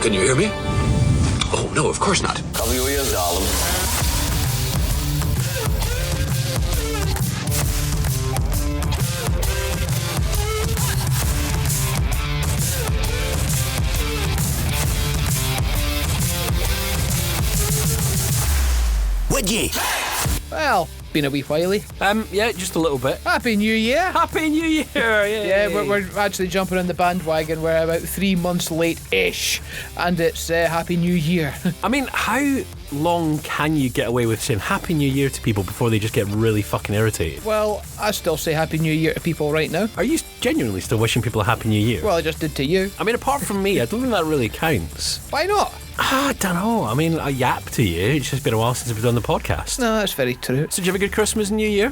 Can you hear me? Oh, no, of course not. WidYi, darling. Wid Yi. Well, been a wee whiley. Yeah, just a little bit. Happy New Year! Happy New Year! Yeah, we're actually jumping on the bandwagon. We're about 3 months late-ish, and it's Happy New Year. I mean, how long can you get away with saying Happy New Year to people before they just get really fucking irritated? Well, I still say Happy New Year to people right now. Are you genuinely still wishing people a Happy New Year? Well, I just did to you. I mean, apart from me, I don't think that really counts. Why not? I don't know. I mean, I yap to you. It's just been a while since we've done the podcast. No, that's very true. So did you have a good Christmas and New Year?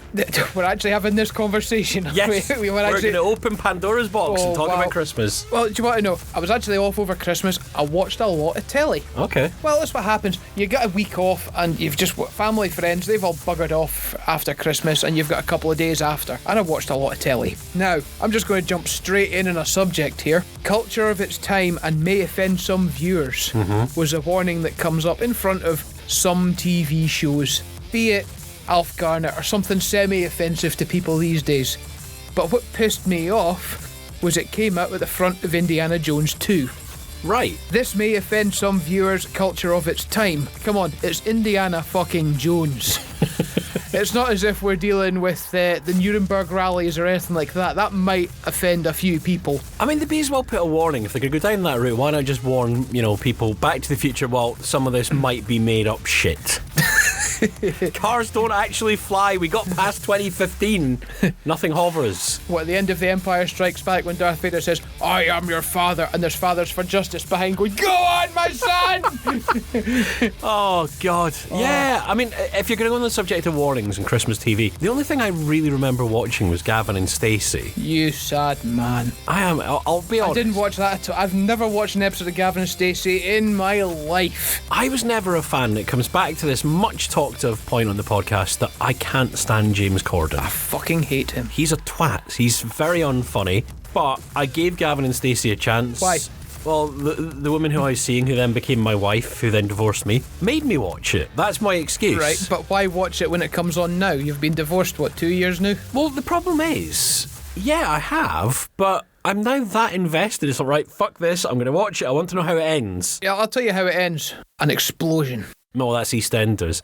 We're actually having this conversation. Yes. We're going to open Pandora's box and talk about Christmas. Well, do you want to know? I was actually off over Christmas. I watched a lot of telly. Okay. Well, that's what happens. You get a week off and you've just family, friends, they've all buggered off after Christmas and you've got a couple of days after. And I watched a lot of telly. Now, I'm just going to jump straight in on a subject here. Culture of its time and may offend some viewers was a warning that comes up in front of some TV shows, be it Alf Garner or something semi-offensive to people these days. But what pissed me off was it came out at the front of Indiana Jones 2. Right. This may offend some viewers' culture of its time. Come on, it's Indiana fucking Jones. It's not as if we're dealing with the Nuremberg rallies or anything like that. That might offend a few people. I mean, they may as well put a warning. If they're going to go down that route, why not just warn, people, Back to the Future, well, some of this might be made up shit. Cars don't actually fly. We got past 2015. Nothing hovers. What, at the end of The Empire Strikes Back when Darth Vader says, I am your father, and there's Fathers for Justice behind going, go on, my son! Oh, God. Yeah, I mean, if you're going to go on the subject of warnings and Christmas TV, the only thing I really remember watching was Gavin and Stacey. You sad man. I'll be honest. I didn't watch that at all. I've never watched an episode of Gavin and Stacey in my life. I was never a fan. It comes back to this much talked of point on the podcast that I can't stand James Corden. I fucking hate him. He's a twat. He's very unfunny. But I gave Gavin and Stacey a chance. Why? Well, the woman who I was seeing, who then became my wife, who then divorced me, made me watch it. That's my excuse. Right, but why watch it when it comes on now? You've been divorced, 2 years now? Well, the problem is, yeah, I have, but I'm now that invested. It's all right, fuck this, I'm going to watch it. I want to know how it ends. Yeah, I'll tell you how it ends. An explosion. No, that's EastEnders.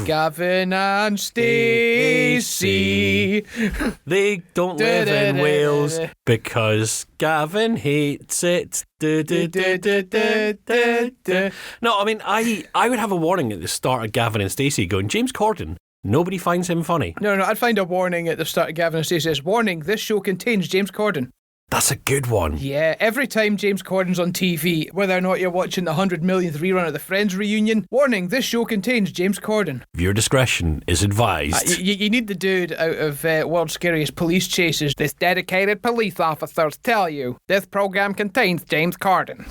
Gavin and Stacey. They don't live in Wales because Gavin hates it. No, I mean, I would have a warning at the start of Gavin and Stacey going, James Corden, nobody finds him funny. No, I'd find a warning at the start of Gavin and Stacey says, warning, this show contains James Corden. That's a good one. Yeah, every time James Corden's on TV, whether or not you're watching the 100 millionth rerun of the Friends reunion, warning, this show contains James Corden. Viewer discretion is advised. You need the dude out of World's Scariest Police Chases. This dedicated police officers tell you, this program contains James Corden.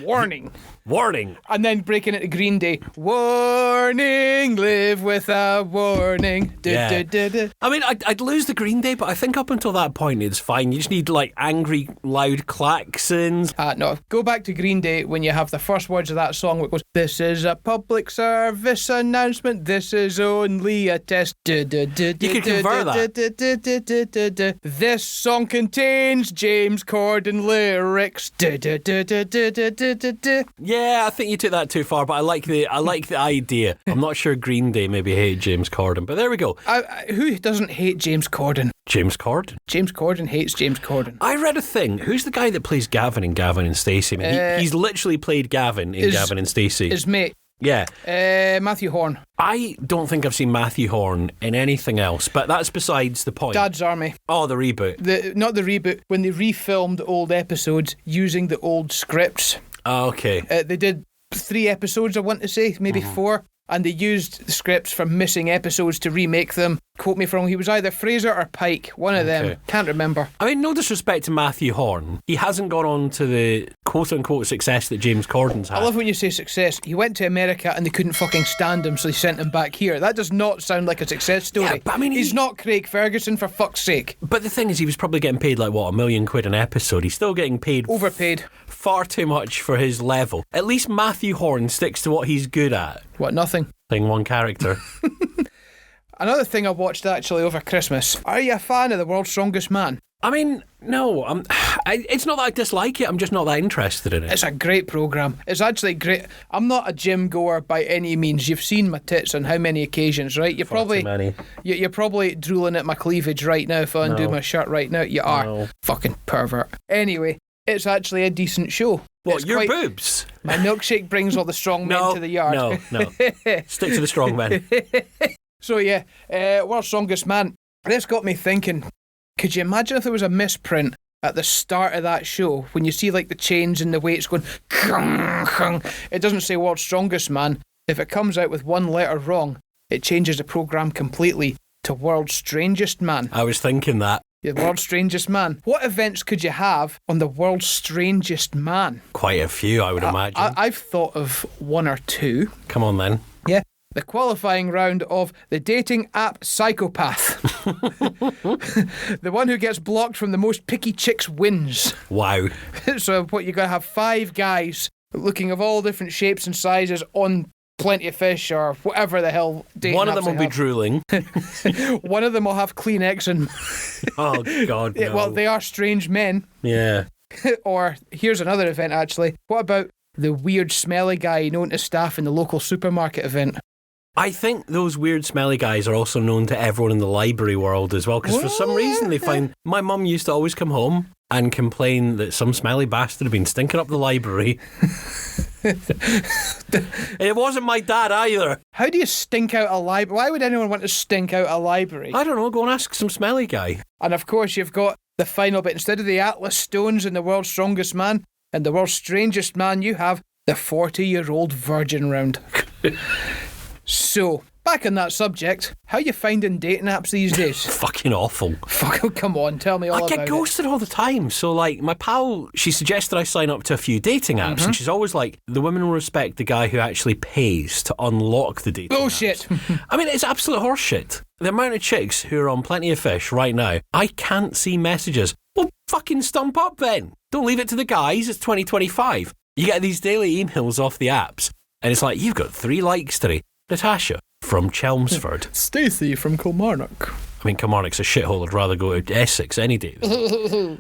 Warning. Warning. And then breaking into Green Day. Warning, live with a warning. Yeah. I mean, I'd lose the Green Day, but I think up until that point it's fine. You just need angry, loud klaxons. No, go back to Green Day when you have the first words of that song, which goes, this is a public service announcement. This is only a test. You could convert that. This song contains James Corden lyrics. Yeah, I think you took that too far, but I like the idea. I'm not sure Green Day maybe hate James Corden, but there we go. Who doesn't hate James Corden? James Corden. James Corden hates James Corden. I read a thing. Who's the guy that plays Gavin in Gavin and Stacey? I mean, he's literally played Gavin in Gavin and Stacey. His mate. Yeah. Matthew Horn. I don't think I've seen Matthew Horn in anything else, but that's besides the point. Dad's Army. Oh, the reboot. Not the reboot. When they refilmed old episodes using the old scripts. Oh, okay. They did 3 episodes, I want to say, maybe 4. And they used the scripts from missing episodes to remake them. Quote me from, he was either Fraser or Pike, one of them. Can't remember. I mean, no disrespect to Matthew Horn. He hasn't gone on to the quote-unquote success that James Corden's had. I love when you say success. He went to America and they couldn't fucking stand him, so they sent him back here. That does not sound like a success story. Yeah, but I mean, he's not Craig Ferguson, for fuck's sake. But the thing is, he was probably getting paid like, what, £1 million an episode. He's still getting paid Overpaid. far too much for his level. At least Matthew Horn sticks to what he's good at. What, nothing? Playing one character. Another thing I watched actually over Christmas. Are you a fan of The World's Strongest Man? I mean, no, it's not that I dislike it, I'm just not that interested in it. It's a great programme. It's actually great. I'm not a gym goer by any means. You've seen my tits on how many occasions, right? You're Far too many. You're probably drooling at my cleavage right now if I undo my shirt right now. You are. No. Fucking pervert. Anyway, it's actually a decent show. What, It's your boobs? My milkshake brings all the strong men to the yard. No. Stick to the strong men. So yeah, World's Strongest Man. This got me thinking, could you imagine if there was a misprint at the start of that show when you see like the chains and the weights going kung, kung. It doesn't say World's Strongest Man. If it comes out with one letter wrong, it changes the programme completely to World's Strangest Man. I was thinking that. The World's Strangest Man. What events could you have on the World's Strangest Man? Quite a few, I would imagine. I've thought of one or two. Come on then. Yeah. The qualifying round of the dating app psychopath. The one who gets blocked from the most picky chicks wins. Wow. So what, you got to have 5 guys looking of all different shapes and sizes on Plenty of Fish or whatever the hell dating One of apps them will they be have. drooling. One of them will have Kleenex and... Oh, God, no. Well, they are strange men. Yeah. Or, here's another event actually. What about the weird smelly guy known to staff in the local supermarket event? I think those weird smelly guys are also known to everyone in the library world as well, because for some reason they find... My mum used to always come home and complain that some smelly bastard had been stinking up the library. It wasn't my dad either. How do you stink out a library? Why would anyone want to stink out a library? I don't know, go and ask some smelly guy. And of course you've got the final bit. Instead of the Atlas Stones and the World's Strongest Man and the World's Strangest Man, you have the 40-year-old virgin round. So, back on that subject, how you finding dating apps these days? Fucking awful. Fuck, come on, tell me all I about get ghosted all the time. So, like, my pal, she suggested I sign up to a few dating apps, and she's always like, the women will respect the guy who actually pays to unlock the dating Bullshit. apps. I mean, it's absolute horseshit. The amount of chicks who are on Plenty of Fish right now, I can't see messages. Well, fucking stump up then. Don't leave it to the guys. It's 2025. You get these daily emails off the apps, and it's like, you've got 3 likes today. Natasha from Chelmsford. Stacey from Kilmarnock. I mean, Kilmarnock's a shithole. I'd rather go to Essex any day.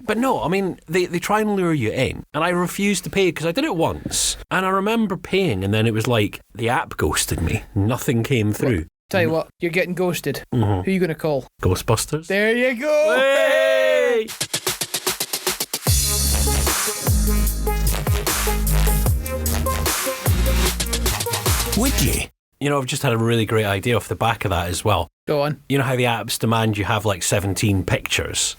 But no, I mean, they try and lure you in. And I refused to pay because I did it once. And I remember paying, and then it was like, the app ghosted me. Nothing came through. Tell you what, you're getting ghosted. Who are you going to call? Ghostbusters. There you go. Hey! Wid Yi. You know, I've just had a really great idea off the back of that as well. Go on. You know how the apps demand you have like 17 pictures?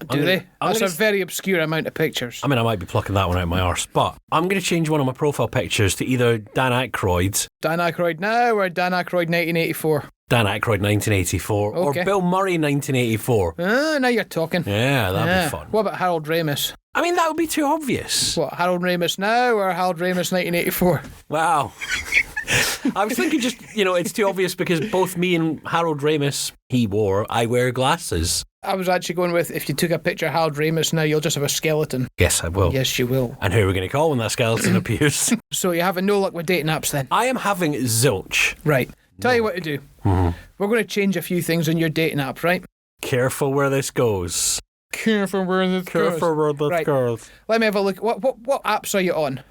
Do they? That's a very obscure amount of pictures. I mean, I might be plucking that one out of my arse, but I'm going to change one of my profile pictures to either Dan Aykroyd. Dan Aykroyd now or Dan Aykroyd 1984? Dan Aykroyd 1984 Okay. or Bill Murray 1984. Now you're talking. Yeah, that'd be fun. What about Harold Ramis? I mean, that would be too obvious. What, Harold Ramis now or Harold Ramis 1984? Wow. I was thinking just, you know, it's too obvious because both me and Harold Ramis, I wear glasses. I was actually going with, if you took a picture of Harold Ramis now, you'll just have a skeleton. Yes, I will. Yes, you will. And who are we going to call when that skeleton appears? So you're having no luck with dating apps then? I am having zilch. Right. Tell you what to do. We're going to change a few things on your dating app, right? Careful where this goes. Careful where this Careful where this Right. goes. Let me have a look. What apps are you on?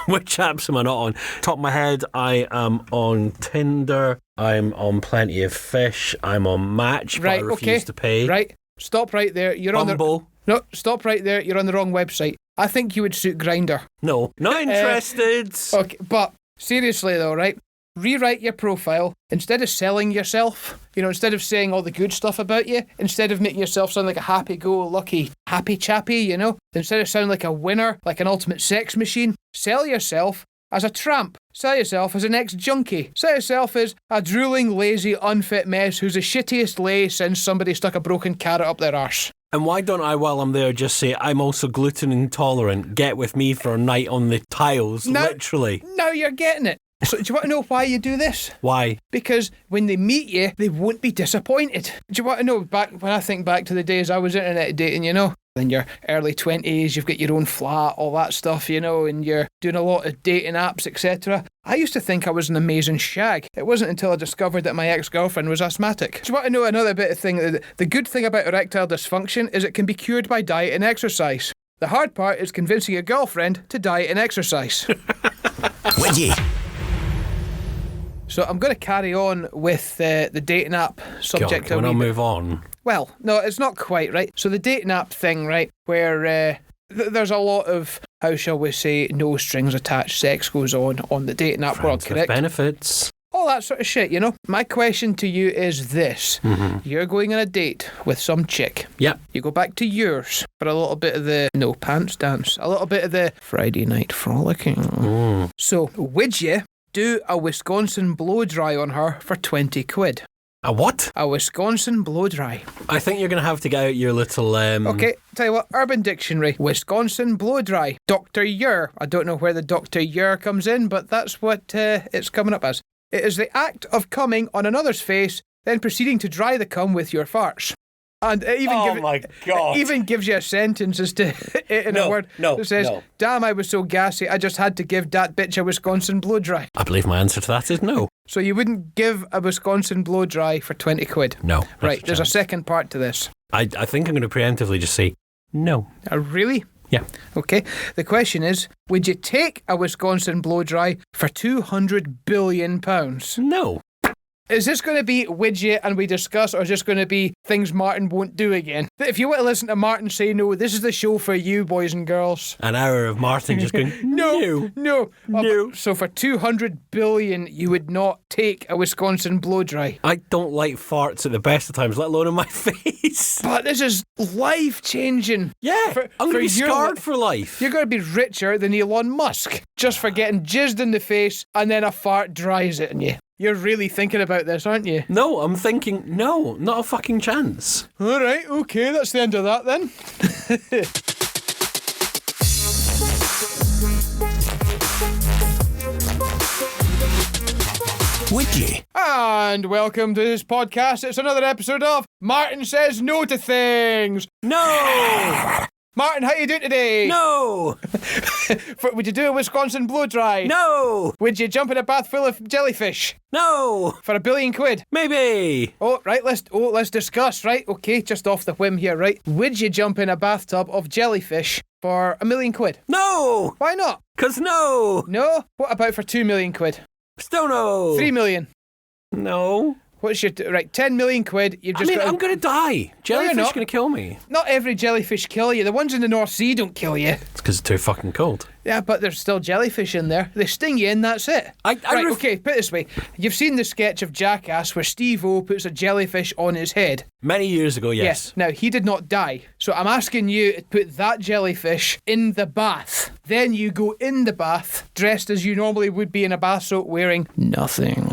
Which apps am I not on? Top of my head, I am on Tinder. I'm on Plenty of Fish. I'm on Match, but I Right, refuse okay. to pay. Right. Stop right there. You're Bumble. on the... No, stop right there. You're on the wrong website. I think you would suit Grindr. No, not interested. Okay, but seriously though, right? Rewrite your profile. Instead of selling yourself, instead of saying all the good stuff about you, instead of making yourself sound like a happy-go-lucky, happy chappy, instead of sounding like a winner, like an ultimate sex machine, sell yourself as a tramp. Sell yourself as an ex-junkie. Sell yourself as a drooling, lazy, unfit mess who's the shittiest lay since somebody stuck a broken carrot up their arse. And why don't I, while I'm there, just say, I'm also gluten intolerant. Get with me for a night on the tiles, literally. Now you're getting it. So do you want to know why you do this? Why? Because when they meet you, they won't be disappointed. Do you want to know, back when I think back to the days I was internet dating, you know, in your early 20s, you've got your own flat, all that stuff, you know, and you're doing a lot of dating apps, etc. I used to think I was an amazing shag. It wasn't until I discovered that my ex-girlfriend was asthmatic. Do you want to know another bit of thing? The good thing about erectile dysfunction is it can be cured by diet and exercise. The hard part is convincing your girlfriend to diet and exercise. Wid Yi. So I'm going to carry on with the dating app subject. God, can I move on? Well, no, it's not quite, right? So the dating app thing, right, where there's a lot of, how shall we say, no strings attached sex goes on the dating app world, correct? Benefits. All that sort of shit, you know? My question to you is this. You're going on a date with some chick. Yep. You go back to yours for a little bit of the no pants dance, a little bit of the Friday night frolicking. So, would you do a Wisconsin blow dry on her for 20 quid? A what? A Wisconsin blow dry. I think you're going to have to get out your little... Okay, tell you what, Urban Dictionary, Wisconsin blow dry. Dr. Yer. I don't know where the Dr. Yer comes in, but that's what it's coming up as. It is the act of coming on another's face, then proceeding to dry the cum with your farts. And it even gives you a sentence as to it in a word. It says, damn, I was so gassy, I just had to give that bitch a Wisconsin blow dry. I believe my answer to that is no. So you wouldn't give a Wisconsin blow dry for 20 quid? No. Right, there's a second part to this. I think I'm going to preemptively just say no. Really? Yeah. Okay. The question is, would you take a Wisconsin blow dry for £200 billion? No. Is this going to be widget and we discuss, or is this going to be things Martin won't do again? If you want to listen to Martin say no, this is the show for you, boys and girls. An hour of Martin just going, no. So for $200 billion, you would not take a Wisconsin blow dry. I don't like farts at the best of times, let alone in my face. But this is life-changing. Yeah, I'm going to be scarred for life. You're going to be richer than Elon Musk just for getting jizzed in the face and then a fart dries it in you. You're really thinking about this, aren't you? No, I'm thinking, no, not a fucking chance. All right, okay, that's the end of that then. Wid Yi. And welcome to this podcast. It's another episode of Martin Says No to Things. No! Martin, how you doing today? No! Would you do a Wisconsin blow dry? No! Would you jump in a bath full of jellyfish? No! For £1 billion? Maybe! Oh, right, let's discuss, right? Okay, just off the whim here, right? Would you jump in a bathtub of jellyfish for £1 million? No! Why not? 'Cause no! No? What about for £2 million? Still no! 3 million? No. What's your... right, 10 million quid, you've just got... I'm going to die. Jellyfish are going to kill me. Not every jellyfish kill you. The ones in the North Sea don't kill you. It's because it's too fucking cold. Yeah, but there's still jellyfish in there. They sting you and that's it. Okay, put it this way. You've seen the sketch of Jackass where Steve-O puts a jellyfish on his head. Many years ago, yes. Now, he did not die. So I'm asking you to put that jellyfish in the bath. Then you go in the bath, dressed as you normally would be in a bath soak, wearing nothing.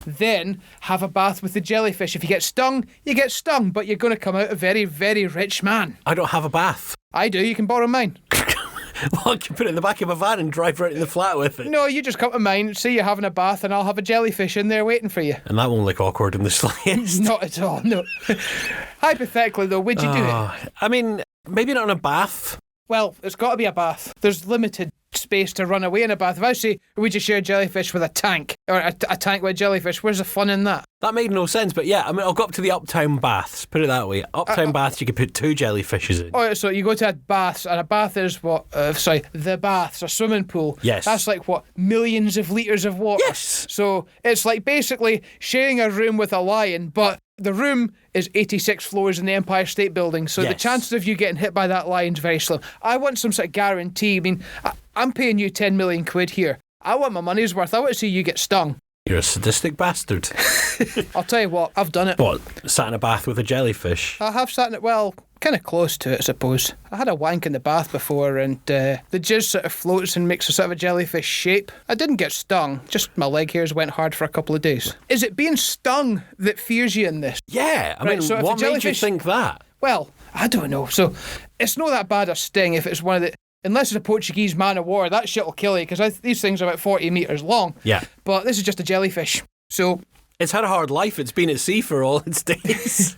Then have a bath with the jellyfish. If you get stung, you get stung, but you're going to come out a very, very rich man. I don't have a bath. I do. You can borrow mine. Well, I can put it in the back of a van and drive right in the flat with it. No, you just come to mine, say you're having a bath, and I'll have a jellyfish in there waiting for you. And that won't look awkward in the slightest. Not at all, no. Hypothetically, though, would you do it? I mean, maybe not in a bath. Well, it's got to be a bath. There's limited space to run away in a bath. If I say, would you share jellyfish with a tank? Or a tank with jellyfish, where's the fun in that? That made no sense, but yeah, I mean, I'll go up to the uptown baths, put it that way. Uptown baths, you could put 2 jellyfishes in. Oh, so you go to a bath, and a bath is what? The bath's a swimming pool. Yes. That's like, what, millions of litres of water? Yes. So it's like basically sharing a room with a lion, but the room is 86 floors in the Empire State Building, so the chances of you getting hit by that lion's very slim. I want some sort of guarantee. I mean, I'm paying you 10 million quid here. I want my money's worth. I want to see you get stung. You're a sadistic bastard. I'll tell you what, I've done it. What, sat in a bath with a jellyfish? I have sat in it, well, kind of close to it, I suppose. I had a wank in the bath before, and the jizz sort of floats and makes a sort of a jellyfish shape. I didn't get stung, just my leg hairs went hard for a couple of days. Is it being stung that fears you in this? Yeah, I Right, mean, so if what the made you jellyfish- think that? Well, I don't know. So it's not that bad a sting if it's one of the... Unless it's a Portuguese man of war, that shit will kill you, because these things are about 40 metres long. Yeah. But this is just a jellyfish. So... It's had a hard life. It's been at sea for all its days.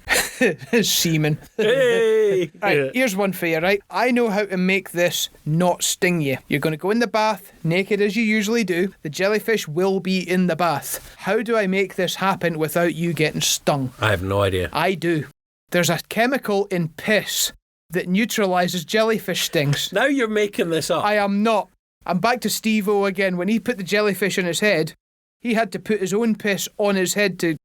Semen. Hey! Right, here's one for you, right? I know how to make this not sting you. You're going to go in the bath, naked as you usually do. The jellyfish will be in the bath. How do I make this happen without you getting stung? I have no idea. I do. There's a chemical in piss that neutralises jellyfish stings. Now you're making this up. I am not. I'm back to Steve-O again. When he put the jellyfish on his head, he had to put his own piss on his head to,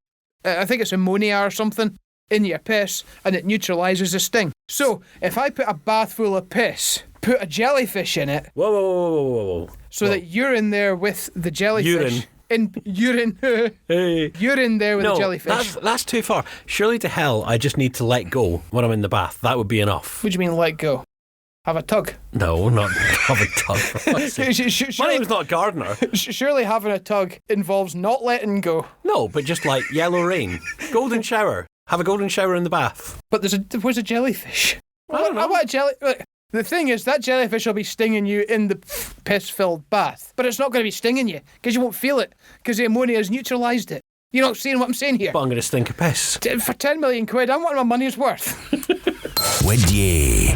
I think it's ammonia or something, in your piss, and it neutralises the sting. So, if I put a bath full of piss, put a jellyfish in it, Whoa, whoa, whoa, whoa, whoa, whoa. so that you're in there with the jellyfish. Urine. Hey. You're in there with the jellyfish. That's too far. Surely to hell, I just need to let go when I'm in the bath. That would be enough. What do you mean, let go? Have a tug? No, not have a tug. For fuck's sake. My name's not Gardner. Surely having a tug involves not letting go. No, but just like yellow rain. Golden shower. Have a golden shower in the bath. But where's a jellyfish? I don't know. I want a jelly... The thing is, that jellyfish will be stinging you in the piss-filled bath. But it's not going to be stinging you, because you won't feel it, because the ammonia has neutralised it. You're not seeing what I'm saying here? But I'm going to stink a piss. For 10 million quid, I'm wanting my money's worth. Wid Yi.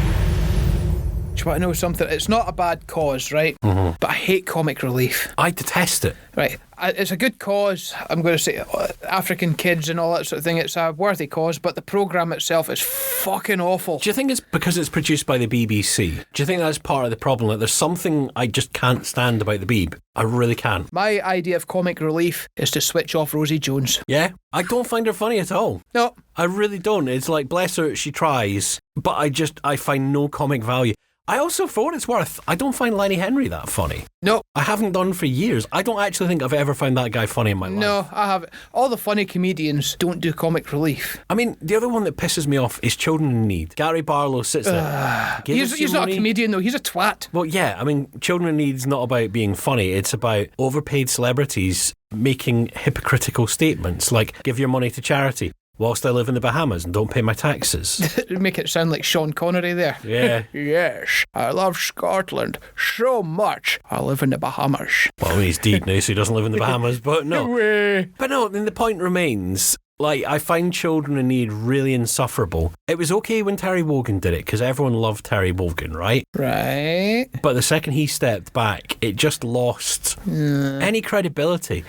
Do you want to know something? It's not a bad cause, right? Mm-hmm. But I hate comic relief. I detest it. Right. It's a good cause. I'm going to say African kids and all that sort of thing. It's a worthy cause, but the programme itself is fucking awful. Do you think it's because it's produced by the BBC? Do you think that's part of the problem? Like, there's something I just can't stand about the Beeb. I really can't. My idea of comic relief is to switch off Rosie Jones. Yeah? I don't find her funny at all. No. I really don't. It's like, bless her, she tries, but I find no comic value. I also, for what it's worth, I don't find Lenny Henry that funny. No. I haven't done for years. I don't actually think I've ever found that guy funny in my life. No, I haven't. All the funny comedians don't do comic relief. I mean, the other one that pisses me off is Children in Need. Gary Barlow sits there. He's not a comedian, though. He's a twat. Well, yeah, I mean, Children in Need's not about being funny. It's about overpaid celebrities making hypocritical statements like, give your money to charity whilst I live in the Bahamas and don't pay my taxes. Make it sound like Sean Connery there. Yeah. Yes, I love Scotland so much. I live in the Bahamas. Well, I mean, he's dead now, so he doesn't live in the Bahamas, but no. Way. But no, I mean, the point remains, like, I find Children in Need really insufferable. It was okay when Terry Wogan did it, because everyone loved Terry Wogan, right? Right. But the second he stepped back, it just lost any credibility.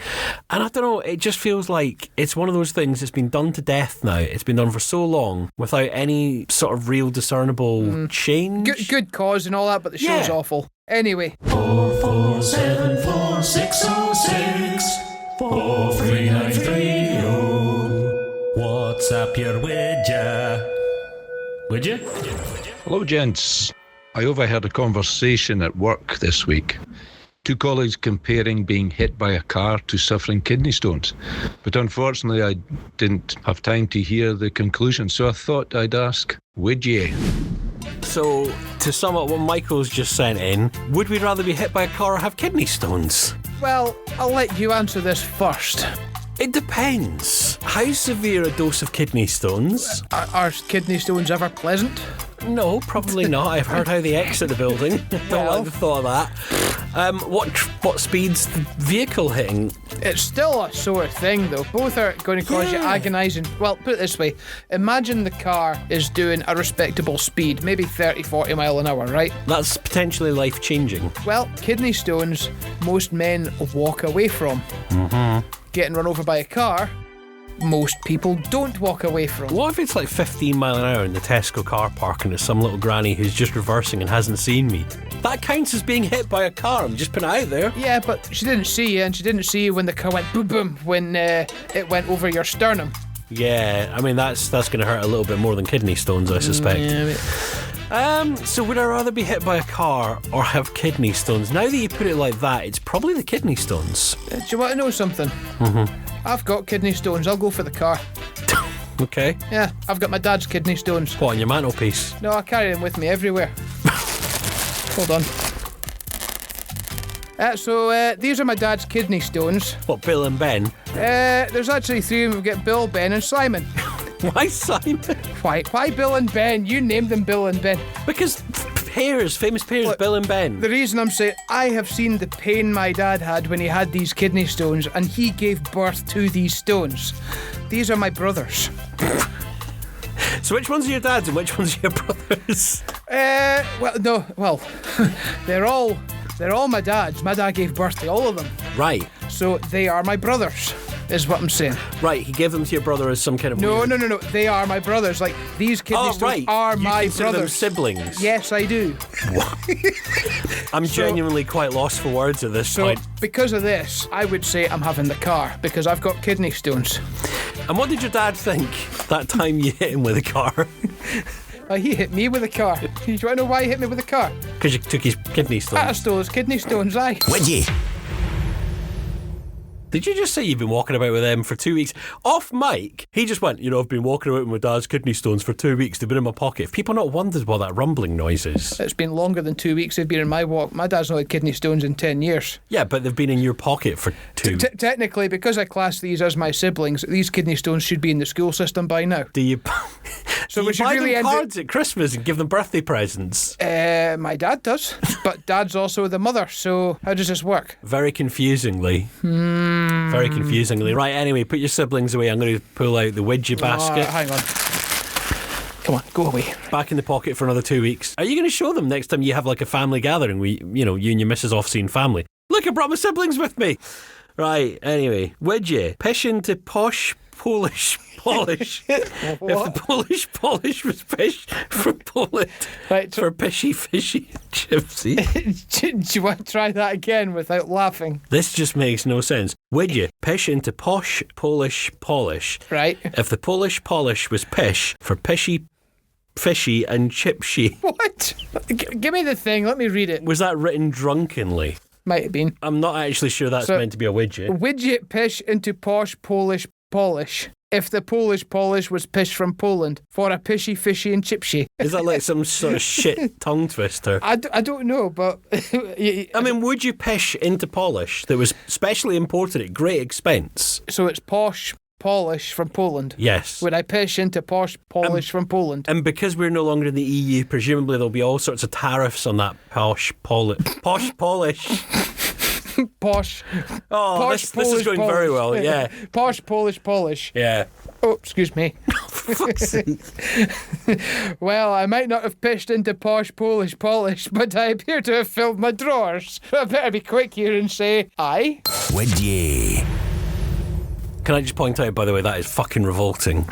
And I don't know, it just feels like it's one of those things that's been done to death now. It's been done for so long without any sort of real discernible change. Good cause and all that, but the show's Yeah. awful. Anyway. 4474606 43930. What's up your WidYi? Would you? Hello, gents. I overheard a conversation at work this week. Two colleagues comparing being hit by a car to suffering kidney stones. But unfortunately, I didn't have time to hear the conclusion, so I thought I'd ask, would you? So, to sum up what Michael's just sent in, would we rather be hit by a car or have kidney stones? Well, I'll let you answer this first. It depends. How severe a dose of kidney stones? Are kidney stones ever pleasant? No, probably not. I've heard how they exit the building. Don't like the thought of that. What speed's the vehicle hitting? It's still a sore thing, though. Both are going to cause you agonising... Well, put it this way. Imagine the car is doing a respectable speed, maybe 30, 40 mile an hour, right? That's potentially life-changing. Well, kidney stones, most men walk away from. Getting run over by a car, most people don't walk away from. What if it's like 15 mile an hour in the Tesco car park and there's some little granny who's just reversing and hasn't seen me? That counts as being hit by a car. I'm just putting it out there. Yeah, but she didn't see you, and she didn't see you when the car went boom boom when it went over your sternum. Yeah, I mean, that's going to hurt a little bit more than kidney stones, I suspect. So would I rather be hit by a car or have kidney stones? Now that you put it like that, it's probably the kidney stones. Do you want to know something? I've got kidney stones. I'll go for the car. Okay. Yeah, I've got my dad's kidney stones. What, on your mantelpiece? No, I carry them with me everywhere. Hold on. So these are my dad's kidney stones. What, Bill and Ben? There's actually three of them. We've got Bill, Ben and Simon. Why Simon? Why Bill and Ben? You named them Bill and Ben. Because famous pairs, Look, Bill and Ben. The reason I'm saying, I have seen the pain my dad had when he had these kidney stones, and he gave birth to these stones. These are my brothers. So which ones are your dad's and which ones are your brothers? They're all my dad's. My dad gave birth to all of them. Right. So they are my brothers, is what I'm saying. Right, he gave them to your brother as some kind of No. weird... They are my brothers. Like, these kidney stones right. are You my consider them brothers. siblings? Yes, I do. I'm genuinely quite lost for words at this So, point. because of this, I would say I'm having the car, because I've got kidney stones. And what did your dad think that time you hit him with a car? He hit me with a car. Do you want to know why he hit me with a car? Because you took his kidney I stones. stole his kidney stones, aye. Wid Yi. Did you just say you've been walking about with them for 2 weeks? Off mic, he just went, I've been walking about with my dad's kidney stones for 2 weeks. They've been in my pocket. Have people not wondered what that rumbling noise is? It's been longer than 2 weeks they've been in my walk. My dad's not had kidney stones in 10 years. Yeah, but they've been in your pocket for 2 weeks. Technically, because I class these as my siblings, these kidney stones should be in the school system by now. Do you... So Do we you should buy really them end cards at Christmas and give them birthday presents? My dad does, but dad's also the mother, so how does this work? Very confusingly. Very confusingly. Right, anyway, put your siblings away. I'm going to pull out the Wid Yi basket. Hang on. Come on, go away. Back in the pocket for another 2 weeks. Are you going to show them next time you have like a family gathering? You and your missus off-scene family. Look, I brought my siblings with me. Right, anyway. Wid Yi, pish into posh Polish polish. If the Polish polish was pish from Poland, Right, for pishy fishy gypsy. Do you want to try that again without laughing? This just makes no sense. Wid Yi, pish into posh Polish polish. Right. If the Polish polish was pish for pishy fishy and chipshy. What? Give me the thing, let me read it. Was that written drunkenly? Might have been. I'm not actually sure that's So- meant to be a widget. Widget pish into posh Polish polish. If the Polish polish was pish from Poland for a pishy, fishy and chipshy. Is that like some sort of shit tongue twister? I don't know, but... I mean, would you pish into polish that was specially imported at great expense? So it's posh Polish from Poland. Yes. Would I pish into posh Polish from Poland? And because we're no longer in the EU, presumably there'll be all sorts of tariffs on that posh Polish. Posh. Oh, Posh this is going very well, yeah. Posh Polish. Yeah. Oh, excuse me. Well, I might not have pished into posh Polish, but I appear to have filled my drawers. I better be quick here and say, aye. Wid Yi. Can I just point out, by the way, that is fucking revolting.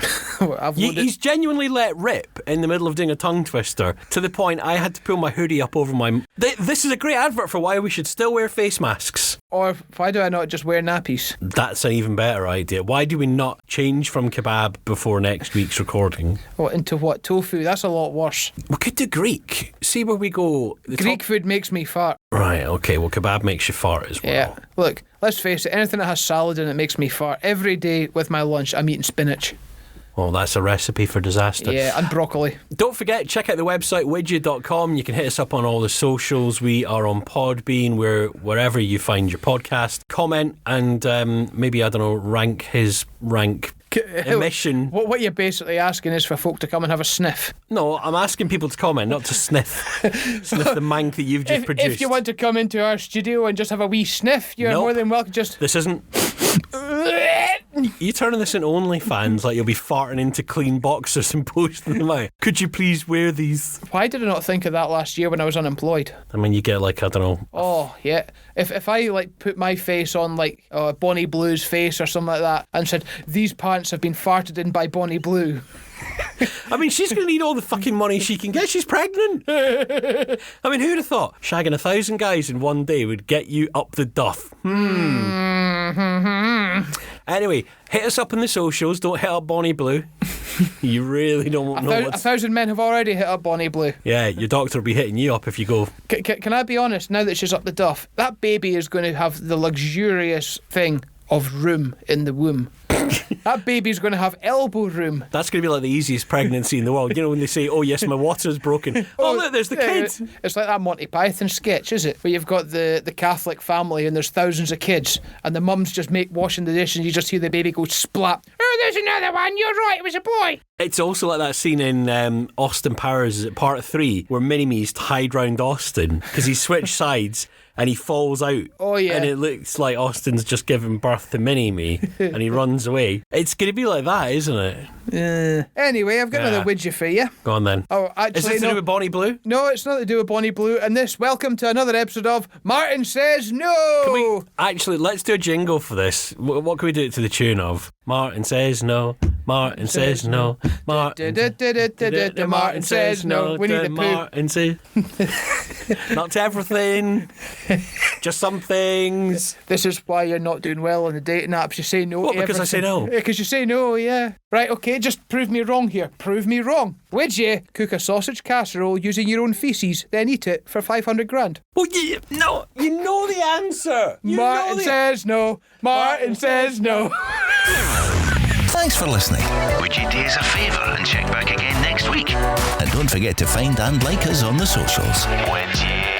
He's genuinely let rip in the middle of doing a tongue twister to the point I had to pull my hoodie up over my... This is a great advert for why we should still wear face masks. Or why do I not just wear nappies? That's an even better idea. Why do we not change from kebab before next week's recording? Oh, into what? Tofu? That's a lot worse. We could do Greek. See where we go. Greek food makes me fart. Right, okay, well, kebab makes you fart as well. Yeah. Look, let's face it, anything that has salad in it makes me fart. Every day with my lunch, I'm eating spinach. Well, that's a recipe for disaster. Yeah, and broccoli. Don't forget, check out the website, widyi.com. You can hit us up on all the socials. We are on Podbean, wherever you find your podcast. Comment and maybe, I don't know, rank his rank emission. What you're basically asking is for folk to come and have a sniff. No, I'm asking people to comment, not to sniff the mank that you've just produced. If you want to come into our studio and just have a wee sniff, you're Nope. more than welcome. Just... This isn't... You turning this into OnlyFans like you'll be farting into clean boxers and posting them out. Could you please wear these? Why did I not think of that last year when I was unemployed? I mean, you get like, I don't know. Oh, yeah. If I like put my face on like Bonnie Blue's face or something like that and said, these pants have been farted in by Bonnie Blue. I mean, she's going to need all the fucking money she can get. She's pregnant. I mean, who'd have thought shagging 1,000 guys in one day would get you up the duff? Anyway, hit us up in the socials. Don't hit up Bonnie Blue. You really don't know what's... 1,000 men have already hit up Bonnie Blue. Yeah, your doctor will be hitting you up if you go. Can I be honest, now that she's up the duff, that baby is going to have the luxurious thing of room in the womb. That baby's going to have elbow room. That's going to be like the easiest pregnancy in the world. You know when they say, oh yes, my water's broken. Oh look, there's the kid. It's like that Monty Python sketch, is it? Where you've got the Catholic family and there's thousands of kids and the mums just washing the dishes and you just hear the baby go splat. Oh, there's another one. You're right, it was a boy. It's also like that scene in Austin Powers, is it part 3, where Mini-Me's tied round Austin because he switched sides and he falls out. Oh, yeah. And it looks like Austin's just given birth to Mini-Me and he runs away. It's going to be like that, isn't it? Anyway, I've got another widget for you. Go on then. Oh, actually, is this to do with Bonnie Blue? No, it's not to do with Bonnie Blue. And welcome to another episode of Martin Says No. Actually, let's do a jingle for this. What can we do it to the tune of? Martin says no. Martin says no. Martin says no. We need the Martin says not to everything. Just some things. This is why you're not doing well on the dating apps. You say no. What? Because I say no. Because you say no. Yeah. Right. Okay. Just prove me wrong here. Prove me wrong. Would you cook a sausage casserole using your own feces, then eat it for 500 grand? Well, no. You know the answer. Martin says no. Martin says no. Thanks for listening. Would you do us a favour and check back again next week? And don't forget to find and like us on the socials. Wid Yi.